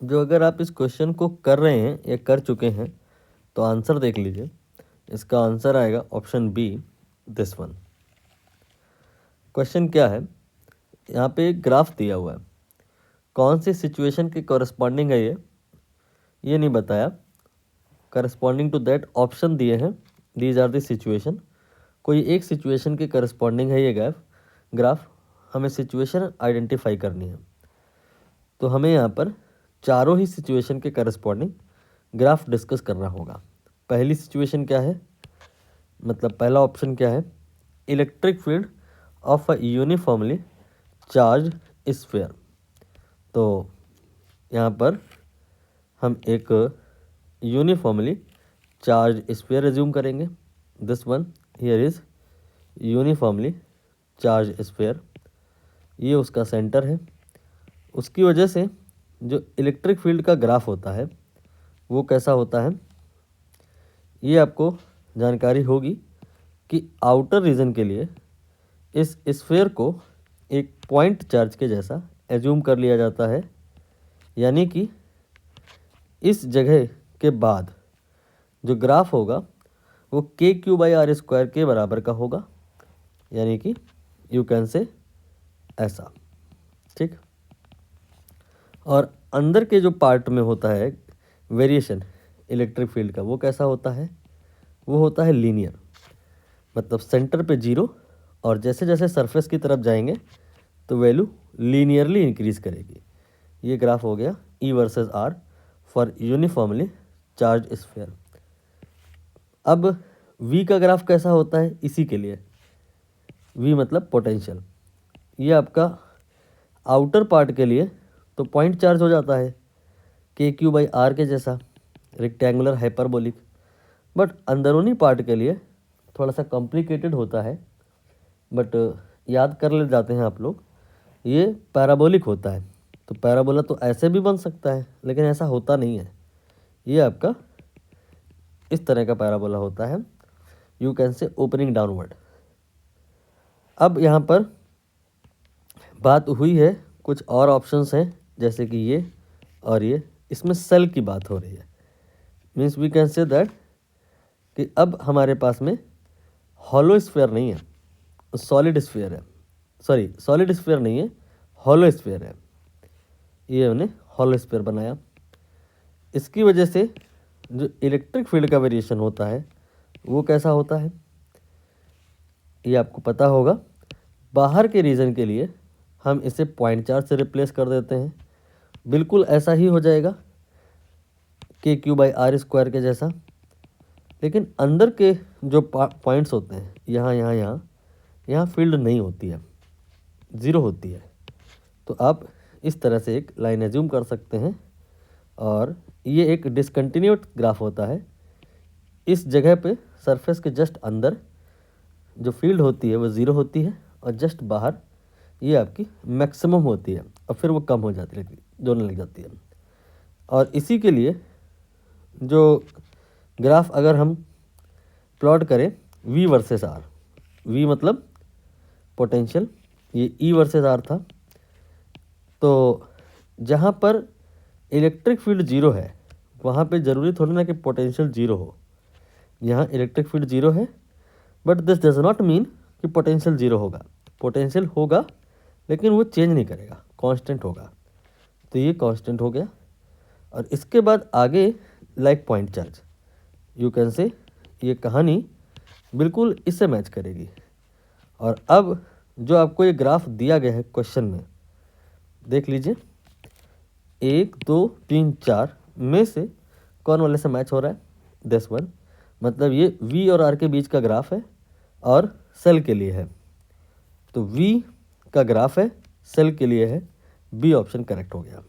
जो अगर आप इस क्वेश्चन को कर रहे हैं या कर चुके हैं तो आंसर देख लीजिए। इसका आंसर आएगा option B, this one. Question क्या है, यहाँ पे एक ग्राफ दिया हुआ है, कौन सी सिचुएशन के कॉरस्पॉन्डिंग है ये नहीं बताया। करस्पॉन्डिंग टू दैट ऑप्शन दिए हैं, दीज आर द सिचुएशन। कोई एक सिचुएशन के करस्पॉन्डिंग है ये ग्राफ। हमें सिचुएशन आइडेंटिफाई करनी है, तो हमें यहाँ पर चारों ही सिचुएशन के करस्पॉन्डिंग ग्राफ डिस्कस करना होगा। पहली सिचुएशन क्या है, मतलब पहला ऑप्शन क्या है, electric field of a uniformly charge sphere. तो यहाँ पर हम एक यूनिफॉर्मली चार्ज स्फीयर एज्यूम करेंगे। This one here is uniformly charge sphere, ये उसका सेंटर है। उसकी वजह से जो इलेक्ट्रिक फील्ड का ग्राफ होता है वो कैसा होता है, ये आपको जानकारी होगी कि आउटर रीजन के लिए इस स्फीयर को एक पॉइंट चार्ज के जैसा एज्यूम कर लिया जाता है, यानी कि इस जगह के बाद जो ग्राफ होगा वो KQ/R² के बराबर का होगा, यानी कि यू कैन से ऐसा, ठीक। और अंदर के जो पार्ट में होता है वेरिएशन इलेक्ट्रिक फील्ड का, वो कैसा होता है, वो होता है लीनियर। मतलब सेंटर पे 0 और जैसे जैसे सरफेस की तरफ जाएंगे तो वैल्यू लीनियरली इंक्रीज करेगी। ये ग्राफ हो गया E versus R for uniformly charge sphere. अब V का ग्राफ कैसा होता है, इसी के लिए V मतलब पोटेंशियल। ये आपका आउटर पार्ट के लिए तो पॉइंट चार्ज हो जाता है KQ/R के जैसा, रेक्टेंगुलर हाइपरबोलिक। बट अंदरूनी पार्ट के लिए थोड़ा सा कॉम्प्लिकेटेड होता है, बट याद कर ले जाते हैं आप लोग, ये पैराबोलिक होता है। तो पैराबोला तो ऐसे भी बन सकता है, लेकिन ऐसा होता नहीं है। ये आपका इस तरह का पैराबोला होता है, you can say opening downward. अब यहाँ पर बात हुई है, कुछ और ऑप्शंस हैं जैसे कि ये और ये, इसमें सेल की बात हो रही है। Means we can say that कि अब हमारे पास में हॉलो स्फीयर नहीं है, सॉलिड स्फीयर है। सॉरी, सॉलिड स्फीयर नहीं है, हॉलो स्फीयर है। ये हमने हॉलो स्फीयर बनाया। इसकी वजह से जो इलेक्ट्रिक फील्ड का वेरिएशन होता है वो कैसा होता है, ये आपको पता होगा। बाहर के रीजन के लिए हम इसे पॉइंट चार्ज से रिप्लेस कर देते हैं, बिल्कुल ऐसा ही हो जाएगा KQ/R² के जैसा। लेकिन अंदर के जो पॉइंट्स होते हैं, यहाँ फील्ड नहीं होती है, 0 होती है। तो आप इस तरह से एक लाइन एज्यूम कर सकते हैं। और ये एक डिसकंटिन्यूड ग्राफ होता है। इस जगह पे सरफेस के जस्ट अंदर जो फील्ड होती है वो 0 होती है, और जस्ट बाहर ये आपकी मैक्सिमम होती है, और फिर वो कम हो जाती है, दोनों लग जाती है। और इसी के लिए जो ग्राफ अगर हम प्लॉट करें V वर्सेस R, V मतलब पोटेंशियल, ये E वर्सेस R था। तो जहाँ पर इलेक्ट्रिक फील्ड 0 है वहाँ पे ज़रूरी थोड़ी ना कि पोटेंशियल 0 हो। यहाँ इलेक्ट्रिक फील्ड 0 है, but this does not mean कि पोटेंशियल 0 होगा। पोटेंशियल होगा लेकिन वो चेंज नहीं करेगा, कांस्टेंट होगा। तो ये कांस्टेंट हो गया। और इसके बाद आगे like point charge, you can say ये कहानी बिल्कुल इससे मैच करेगी। और अब जो आपको ये ग्राफ दिया गया है क्वेश्चन में, देख लीजिए 1 2 3 4 में से कौन वाले से मैच हो रहा है, दिस वन। मतलब ये V और R के बीच का ग्राफ है और सेल के लिए है। तो V का ग्राफ है, सेल के लिए है, बी ऑप्शन करेक्ट हो गया।